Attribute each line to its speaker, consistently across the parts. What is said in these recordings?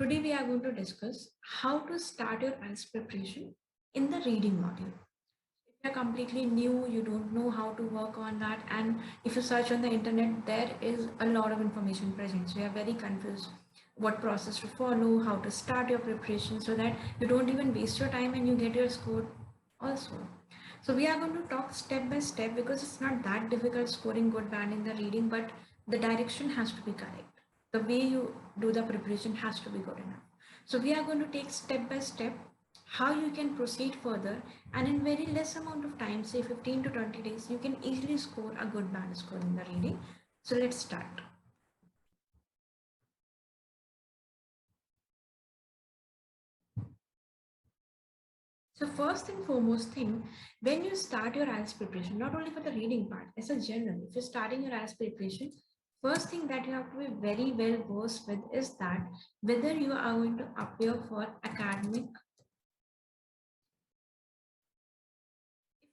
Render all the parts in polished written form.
Speaker 1: Today we are going to discuss how to start your IELTS preparation in the reading module. If you're completely new, you don't know how to work on that, and if you search on the internet, there is a lot of information present. So you're very confused what process to follow, how to start your preparation so that you don't even waste your time and you get your score also. So we are going to talk step by step because it's not that difficult scoring good band in the reading, but the direction has to be correct. The way you do the preparation has to be good enough. So we are going to take step by step how you can proceed further, and in very less amount of time, say 15 to 20 days, you can easily score a good band score in the reading. So let's start. So first and foremost thing, when you start your IELTS preparation, not only for the reading part, as a general, if you're starting your IELTS preparation, first thing that you have to be very well versed with is that whether you are going to appear for academic.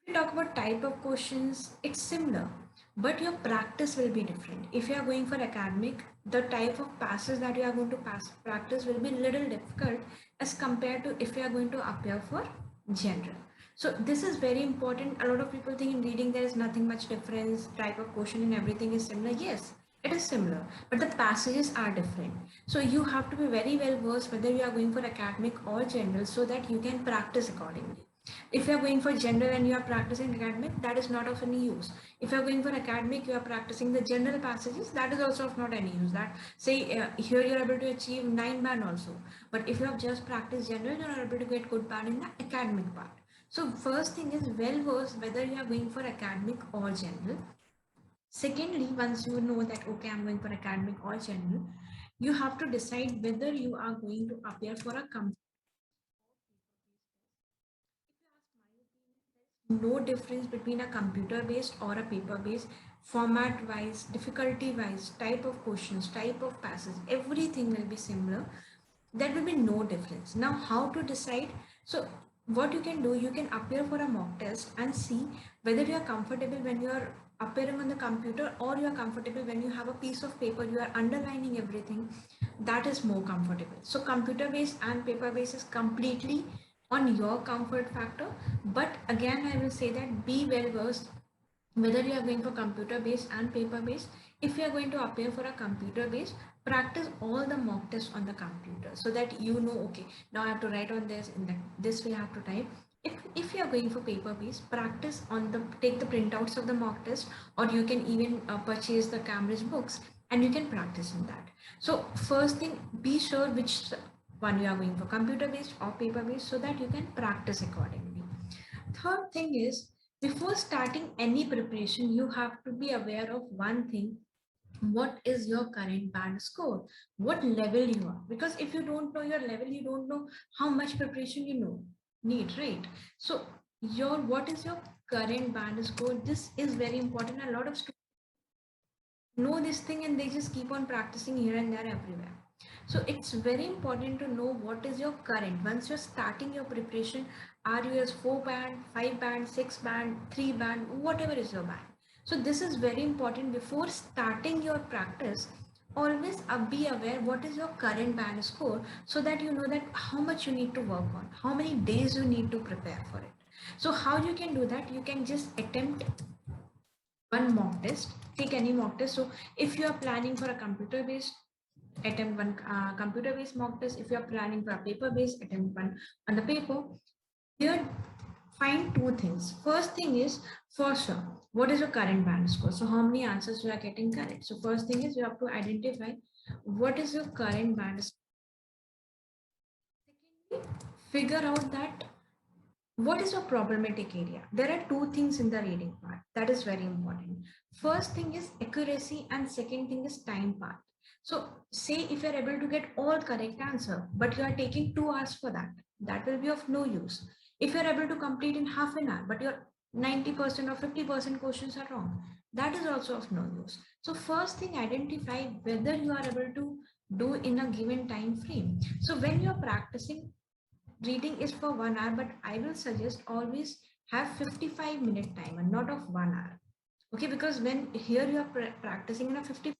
Speaker 1: If you talk about type of questions, it's similar, but your practice will be different. If you are going for academic, the type of passes that you are going to practice will be little difficult as compared to if you are going to appear for general. So this is very important. A lot of people think in reading there is nothing much difference, type of question and everything is similar. Yes, it is similar, but the passages are different. So you have to be very well versed whether you are going for academic or general so that you can practice accordingly. If you are going for general and you are practicing academic, that is not of any use. If you are going for academic, you are practicing the general passages, that is also of not any use. That say here you are able to achieve 9 band also, but if you have just practiced general, you are able to get good band in the academic part. So first thing is well versed whether you are going for academic or general. Secondly, once you know that okay, I'm going for academic or general, you have to decide whether you are going to appear for a company. No difference between a computer based or a paper based, format wise, difficulty wise, type of questions, type of passes, everything will be similar. There will be no difference. Now how to decide? So what you can do, you can appear for a mock test and see whether you are comfortable when you are appearing on the computer, or you are comfortable when you have a piece of paper, you are underlining everything. That is more comfortable. So computer based and paper based is completely on your comfort factor. But again, I will say that be well versed whether you are going for computer based and paper based. If you are going to appear for a computer based, practice all the mock tests on the computer so that you know okay, now I have to write on this, in that this way I have to type. If you are going for paper based, practice on the, take the printouts of the mock test, or you can even purchase the Cambridge books and you can practice in that. So first thing, be sure which one you are going for, computer based or paper based, so that you can practice accordingly. Third thing is, before starting any preparation, you have to be aware of one thing. What is your current band score? What level you are? Because if you don't know your level, you don't know how much preparation you know need, right? So your, what is your current band score? This is very important. A lot of students know this thing and they just keep on practicing here and there everywhere. So it's very important to know what is your current. Once you're starting your preparation, are you as 4 band, 5 band, 6 band, 3 band, whatever is your band. So this is very important. Before starting your practice, always be aware what is your current band score, so that you know that how much you need to work on, how many days you need to prepare for it. So how you can do that? You can just attempt one mock test. Take any mock test. So if you are planning for a computer based, attempt one computer based mock test. If you are planning for a paper based, attempt one on the paper. Here, find two things. First thing is, for sure, what is your current band score? So how many answers you are getting correct? So first thing is, you have to identify what is your current band score. Secondly, figure out that what is your problematic area. There are two things in the reading part that is very important. First thing is accuracy, and second thing is time part. So say if you're able to get all correct answer, but you are taking 2 hours for that, that will be of no use. If you're able to complete in half an hour, but your 90% or 50% questions are wrong, that is also of no use. So first thing, identify whether you are able to do in a given time frame. So when you're practicing, reading is for 1 hour, but I will suggest always have 55-minute timer, not of 1 hour. Okay, because when here you are practicing in a 50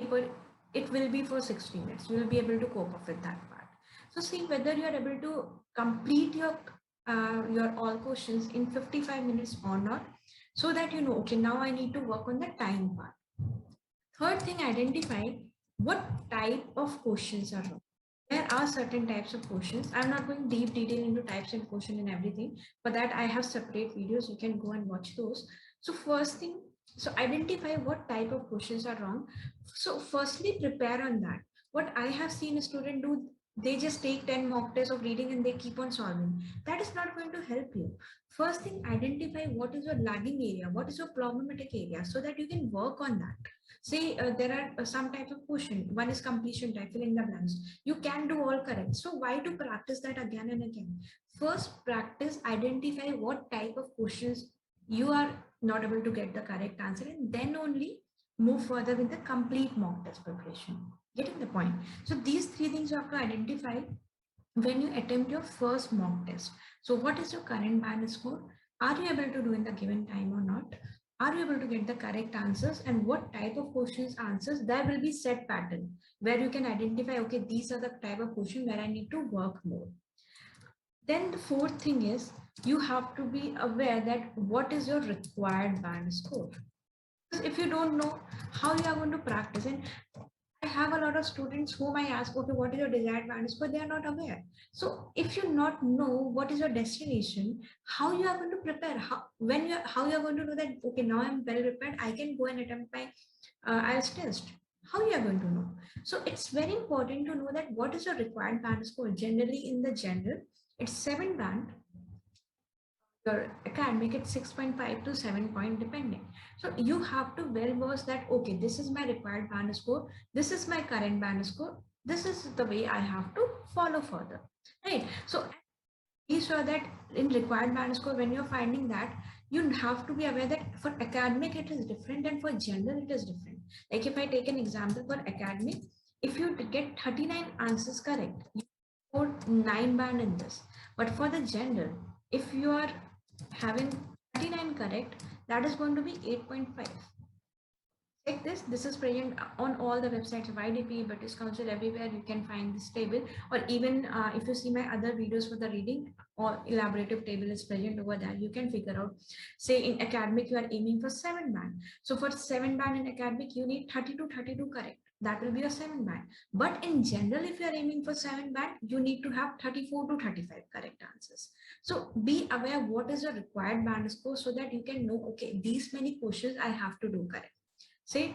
Speaker 1: paper, it will be for 60 minutes. You will be able to cope up with that part. So see whether you are able to complete your all questions in 55 minutes or not, so that you know, okay, now I need to work on the time part. Third thing, identify what type of questions are wrong. There are certain types of questions. I'm not going deep detail into types and question and everything. For that, I have separate videos. You can go and watch those. So first thing, so identify what type of questions are wrong. So firstly, prepare on that. What I have seen a student do, they just take 10 mock tests of reading and they keep on solving. That is not going to help you. First thing, identify what is your lagging area, what is your problematic area, so that you can work on that. Say there are some type of question. One is completion type, fill in the blanks. You can do all correct. So why to practice that again and again? First, practice, identify what type of questions you are not able to get the correct answer, and then only move further with the complete mock test preparation. Getting the point? So these three things you have to identify when you attempt your first mock test. So what is your current band score? Are you able to do in the given time or not? Are you able to get the correct answers, and what type of questions answers? There will be set pattern where you can identify, okay, these are the type of question where I need to work more. Then the fourth thing is you have to be aware that what is your required band score. Because if you don't know how you are going to practice, and I have a lot of students whom I ask, okay, what is your desired band score? They are not aware. So if you not know what is your destination, how you are going to prepare? How you are going to know that, okay, now I'm well prepared, I can go and attempt my IELTS test. How you are going to know? So it's very important to know that what is your required band score. Generally in the general, it's 7 band. Your academic, it's 6.5 to 7 point depending. So you have to well verse that, okay, this is my required band score, this is my current band score, this is the way I have to follow further, right? So be sure that in required band score, when you're finding that, you have to be aware that for academic it is different and for general it is different. Like if I take an example for academic, if you get 39 answers correct, you put 9 band in this. But for the general, if you are having 39 correct, that is going to be 8.5. Check this. This is present on all the websites of IDP, British Council, everywhere you can find this table. Or even if you see my other videos for the reading, or elaborative table is present over there. You can figure out. Say in academic, you are aiming for 7 band. So for 7 band in academic, you need 30 to 32 correct. That will be a 7 band. But in general, if you are aiming for 7 band, you need to have 34 to 35 correct answers. So be aware what is your required band score, so that you can know, okay, these many questions I have to do correct. Say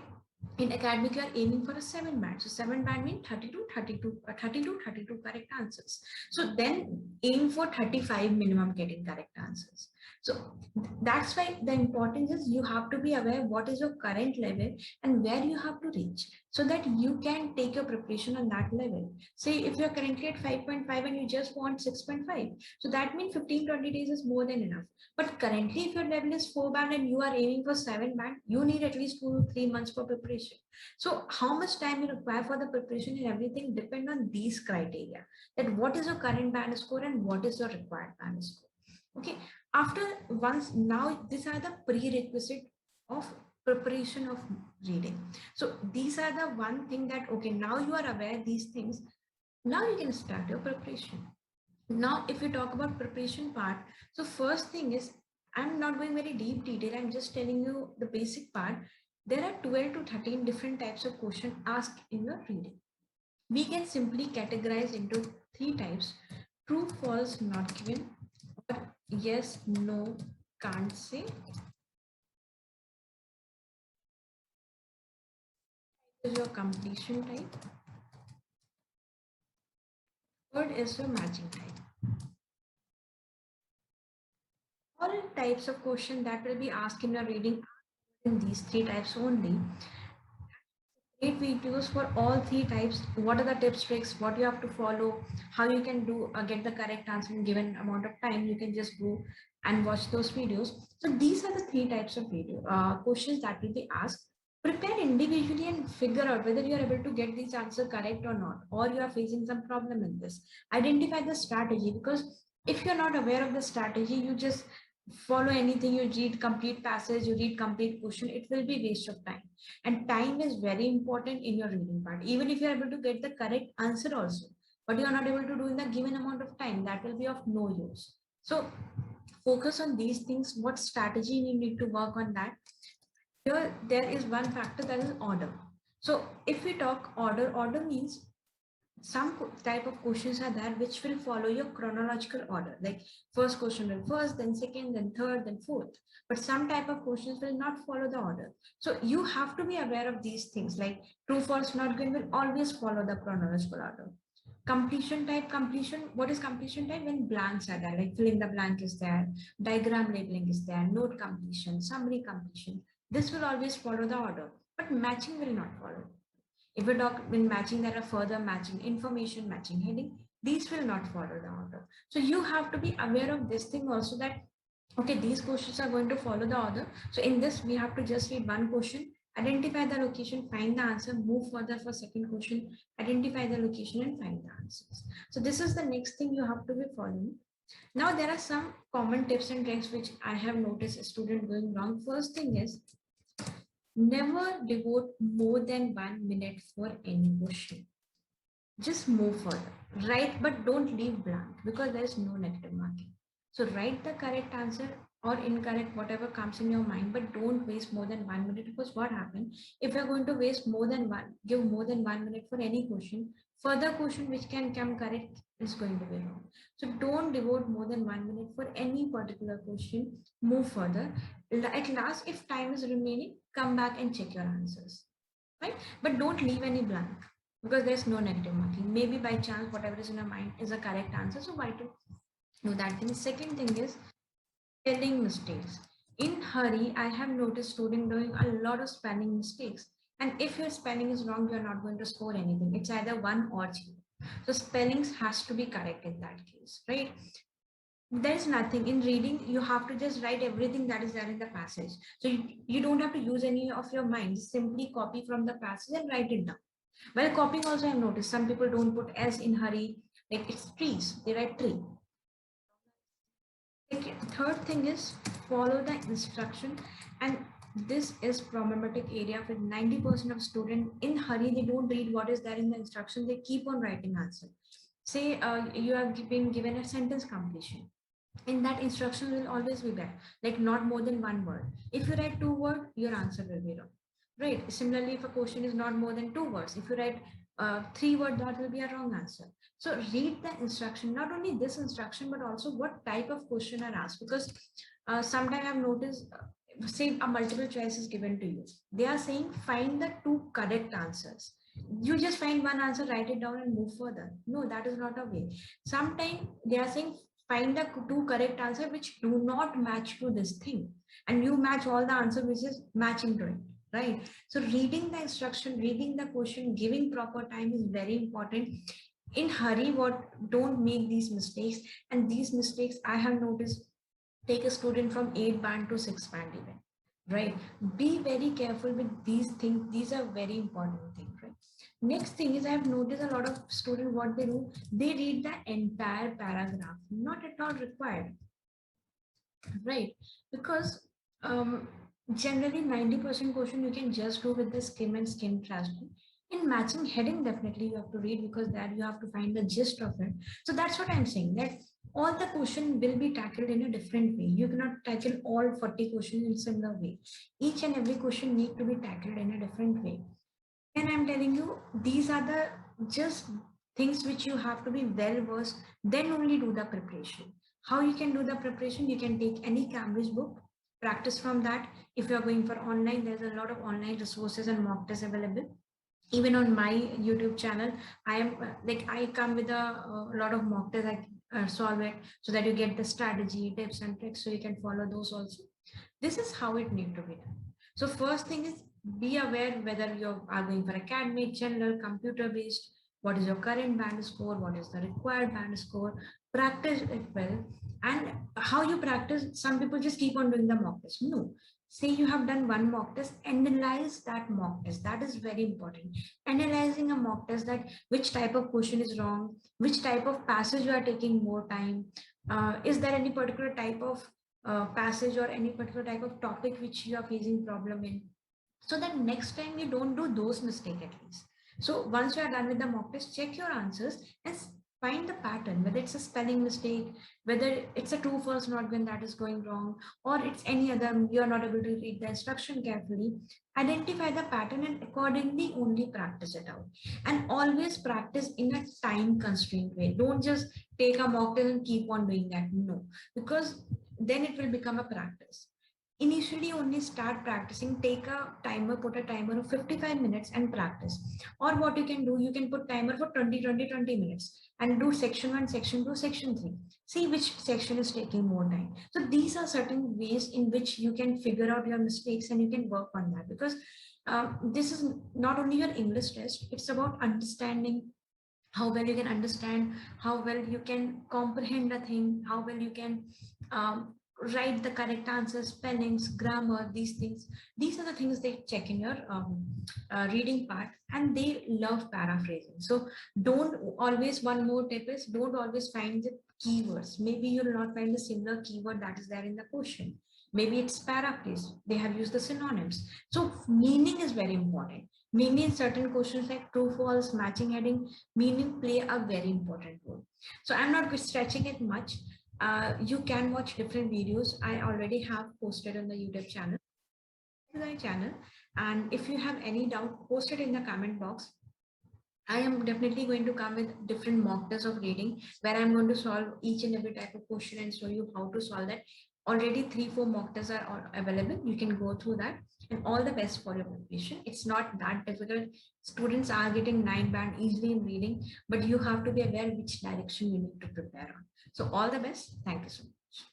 Speaker 1: in academic, you are aiming for a 7 band. So 7 band means 32, 32, 32, 32 correct answers. So then aim for 35 minimum getting correct answers. So that's why the importance is you have to be aware what is your current level and where you have to reach, so that you can take your preparation on that level. Say if you're currently at 5.5 and you just want 6.5, so that means 15-20 days is more than enough. But currently, if your level is 4 band and you are aiming for 7 band, you need at least 2 to 3 months for preparation. So how much time you require for the preparation and everything depend on these criteria. That what is your current band score and what is your required band score. Okay. After once, now these are the prerequisite of preparation of reading. So these are the one thing that, okay, now you are aware these things. Now you can start your preparation. Now, if we talk about preparation part, so first thing is, I'm not going very deep detail. I'm just telling you the basic part. There are 12 to 13 different types of question asked in your reading. We can simply categorize into 3 types: true, false, not given, or yes, no, can't say. This is your completion type. Third is your matching type. All types of question that will be asked in your reading in these 3 types only. Great videos for all 3 types. What are the tips, tricks, what you have to follow, how you can do get the correct answer in given amount of time. You can just go and watch those videos. So these are the 3 types of video questions that will be asked. Prepare individually and figure out whether you are able to get these answers correct or not, or you are facing some problem in this. Identify the strategy, because if you're not aware of the strategy, you just follow anything, you read complete passage, you read complete question, it will be waste of time. And time is very important in your reading part. Even if you are able to get the correct answer also, but you are not able to do in the given amount of time, that will be of no use. So focus on these things. What strategy you need to work on that? Here there is one factor, that is order. So if we talk order, order means some type of questions are there which will follow your chronological order, like first question will first, then second, then third, then fourth. But some type of questions will not follow the order. So you have to be aware of these things, like true, false, not given will always follow the chronological order. Completion type, completion, what is completion type? When blanks are there, like filling the blank is there, diagram labeling is there, note completion, summary completion, this will always follow the order. But matching will not follow. If we talk in matching, there are further matching, information matching, heading. These will not follow the order. So you have to be aware of this thing also, that okay, these questions are going to follow the order. So in this, we have to just read one question, identify the location, find the answer, move further for second question, identify the location and find the answers. So this is the next thing you have to be following. Now there are some common tips and tricks which I have noticed a student doing wrong. First thing is, never devote more than 1 minute for any question. Just move further. Write, but don't leave blank, because there is no negative marking. So write the correct answer or incorrect, whatever comes in your mind, but don't waste more than 1 minute. Because what happens if you're going to waste more than one, give more than 1 minute for any question, further question which can come correct is going to be wrong. So don't devote more than 1 minute for any particular question. Move further. At last, if time is remaining, come back and check your answers, right? But don't leave any blank, because there's no negative marking. Maybe by chance, whatever is in your mind is a correct answer. So why to do that thing? Second thing is spelling mistakes. In hurry, I have noticed students doing a lot of spelling mistakes. And if your spelling is wrong, you're not going to score anything. It's either one or zero. So spellings has to be correct in that case, right? There's nothing in reading, you have to just write everything that is there in the passage. So you don't have to use any of your mind, simply copy from the passage and write it down. While copying also, I've noticed some people don't put s in hurry, like it's trees, they write tree. Third thing is follow the instruction, and this is problematic area for 90% of students. In hurry, they don't read what is there in the instruction, they keep on writing answer. Say you have been given a sentence completion, in that instruction will always be there, like not more than one word. If you write two words, your answer will be wrong, right? Similarly, if a question is not more than 2 words, if you write 3 words, that will be a wrong answer. So read the instruction, not only this instruction, but also what type of question are asked. Because sometimes I've noticed, say a multiple choice is given to you, they are saying find the two correct answers. You just find one answer, write it down and move further. No, that is not a way. Sometimes they are saying find the two correct answer which do not match to this thing, and you match all the answer which is matching to it, right? So reading the instruction, reading the question, giving proper time is very important. In hurry, what, don't make these mistakes. And these mistakes I have noticed take a student from 8 band to 6 band even, right? Be very careful with these things, these are very important things, right? Next thing is, I have noticed a lot of students, what they do, they read the entire paragraph, not at all required, right? Because um, generally 90% question you can just do with the skim and skim translation. In matching heading, definitely you have to read, because there you have to find the gist of it. So that's what I'm saying, that all the question will be tackled in a different way. You cannot tackle all 40 questions in similar way. Each and every question need to be tackled in a different way. And I'm telling you, these are the just things which you have to be well versed, then only do the preparation. How you can do the preparation? You can take any Cambridge book, practice from that. If you're going for online, there's a lot of online resources and mock tests available. Even on my YouTube channel, I am like, I come with a lot of mock tests. I solve it so that you get the strategy, tips and tricks, so you can follow those also. This is how it need to be done. So first thing is, be aware whether you are going for academic, general, computer based, what is your current band score, what is the required band score, practice it well. And how you practice, some people just keep on doing the mock test. No, say you have done one mock test, analyze that mock test. That is very important. Analyzing a mock test, that which type of question is wrong, which type of passage you are taking more time, is there any particular type of passage or any particular type of topic which you are facing problem in, so that next time you don't do those mistakes at least. So once you are done with the mock test, check your answers and find the pattern, whether it's a spelling mistake, whether it's a true false not when that is going wrong, or it's any other, you're not able to read the instruction carefully. Identify the pattern and accordingly only practice it out. And always practice in a time constrained way. Don't just take a mock test and keep on doing that. No, because then it will become a practice. Initially only start practicing, take a timer, put a timer of 55 minutes and practice. Or what you can do, you can put timer for 20 minutes and do section 1, section 2, section 3, see which section is taking more time. So these are certain ways in which you can figure out your mistakes and you can work on that, because this is not only your English test, it's about understanding how well you can understand, how well you can comprehend a thing, how well you can write the correct answers, spellings, grammar, these things. These are the things they check in your reading part, and they love paraphrasing. So don't always, one more tip is, don't always find the keywords. Maybe you'll not find the similar keyword that is there in the question. Maybe it's paraphrase. They have used the synonyms. So meaning is very important. Meaning in certain questions like true, false, matching heading, meaning play a very important role. So I'm not stretching it much. You can watch different videos. I already have posted on the YouTube channel. My channel, and if you have any doubt, post it in the comment box. I am definitely going to come with different mock tests of reading where I'm going to solve each and every type of question and show you how to solve that. Already 3-4 mock tests are available. You can go through that, and all the best for your preparation. It's not that difficult. Students are getting 9 band easily in reading, but you have to be aware which direction you need to prepare on. So all the best. Thank you so much.